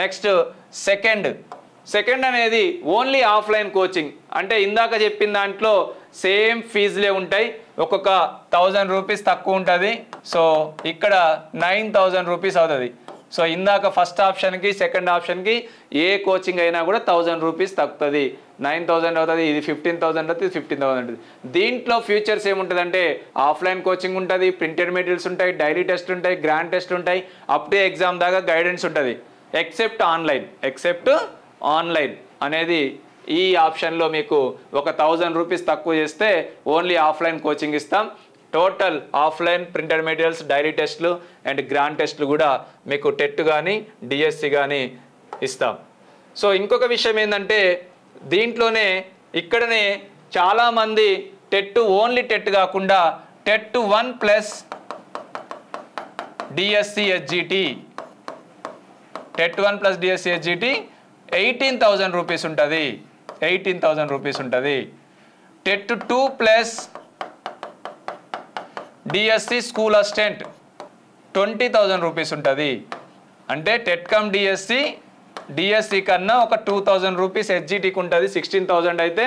Next second అనేది only offline coaching. అంటే ఇందాక చెప్పిన దాంట్లో సేమ్ ఫీజులే ఉంటాయి, ఒక్కొక్క 1000 రూపీస్ తక్కువ ఉంటుంది. సో ఇక్కడ 9000 రూపీస్ అవుతుంది. సో ఇందాక ఫస్ట్ ఆప్షన్కి సెకండ్ ఆప్షన్కి ఏ కోచింగ్ అయినా కూడా 1000 రూపీస్ తగ్గుతుంది. 9000 అవుతుంది, ఇది 15000 అవుతుంది, 15000 ఉంటుంది. దీంట్లో ఫ్యూచర్స్ ఏముంటుందంటే ఆఫ్లైన్ కోచింగ్ ఉంటుంది, ప్రింటెడ్ మెటీరియల్స్ ఉంటాయి, డైలీ టెస్ట్ ఉంటాయి, గ్రాండ్ టెస్ట్ ఉంటాయి, అప్ టు ఎగ్జామ్ దాకా గైడెన్స్ ఉంటుంది. ఎక్సెప్ట్ ఆన్లైన్ అనేది ఈ ఆప్షన్లో మీకు ఒక 1000 రూపీస్ తక్కువ చేస్తే ఓన్లీ ఆఫ్లైన్ కోచింగ్ ఇస్తాం. Total offline printed materials, daily టెస్ట్లు అండ్ గ్రాండ్ టెస్ట్లు కూడా మీకు టెట్ కానీ డిఎస్సి కానీ ఇస్తాం. సో ఇంకొక విషయం ఏంటంటే దీంట్లోనే ఇక్కడనే చాలామంది ఓన్లీ టెట్ కాకుండా TET 1 plus DSC SGT, TET 1 plus DSC SGT 18,000 rupees ఉంటుంది. 18,000 రూపీస్ ఉంటుంది. TET 2 plus DSC school assistant 20,000 rupees ఉంటుంది. అంటే టెట్ కమ్ డిఎస్సి కన్నా ఒక 2,000 రూపీస్ ఎస్జిటికి ఉంటుంది. 16,000 అయితే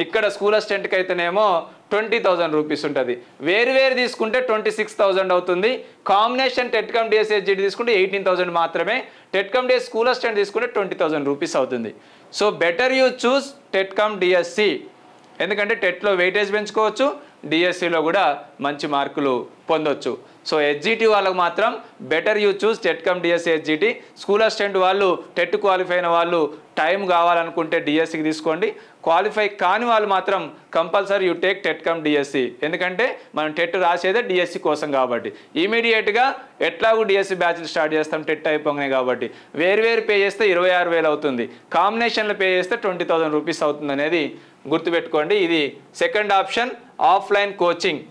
ఇక్కడ స్కూల్ అసిస్టెంట్కి అయితేనేమో 20,000 రూపీస్ ఉంటుంది. వేరు తీసుకుంటే 26,000 అవుతుంది. Combination TET come DSC SGT తీసుకుంటే 18,000 మాత్రమే. TET come DSC school assistant తీసుకుంటే 20,000 రూపీస్ అవుతుంది. So better you choose TET come DSC, ఎందుకంటే టెట్లో వెయిటేజ్ పెంచుకోవచ్చు, డిఎస్సిలో కూడా మంచి మార్కులు పొందొచ్చు. సో ఎస్జిటి వాళ్ళకు మాత్రం better you choose TET come DSC SGT. School assistant వాళ్ళు టెట్ క్వాలిఫై అయిన వాళ్ళు టైం కావాలనుకుంటే డిఎస్సికి తీసుకోండి. క్వాలిఫై కాని వాళ్ళు మాత్రం compulsory you take TET come DSC, ఎందుకంటే మనం టెట్ రాసేదే డిఎస్సి కోసం కాబట్టి. ఇమీడియట్గా ఎట్లాగూ డిఎస్సి బ్యాచ్లు స్టార్ట్ చేస్తాం టెట్ అయిపోగానే కాబట్టి. వేరు పే చేస్తే 26,000 అవుతుంది, కాంబినేషన్లో పే చేస్తే 20,000 రూపీస్ అవుతుంది అనేది గుర్తుపెట్టుకోండి. ఇది సెకండ్ ఆప్షన్, ఆఫ్లైన్ కోచింగ్.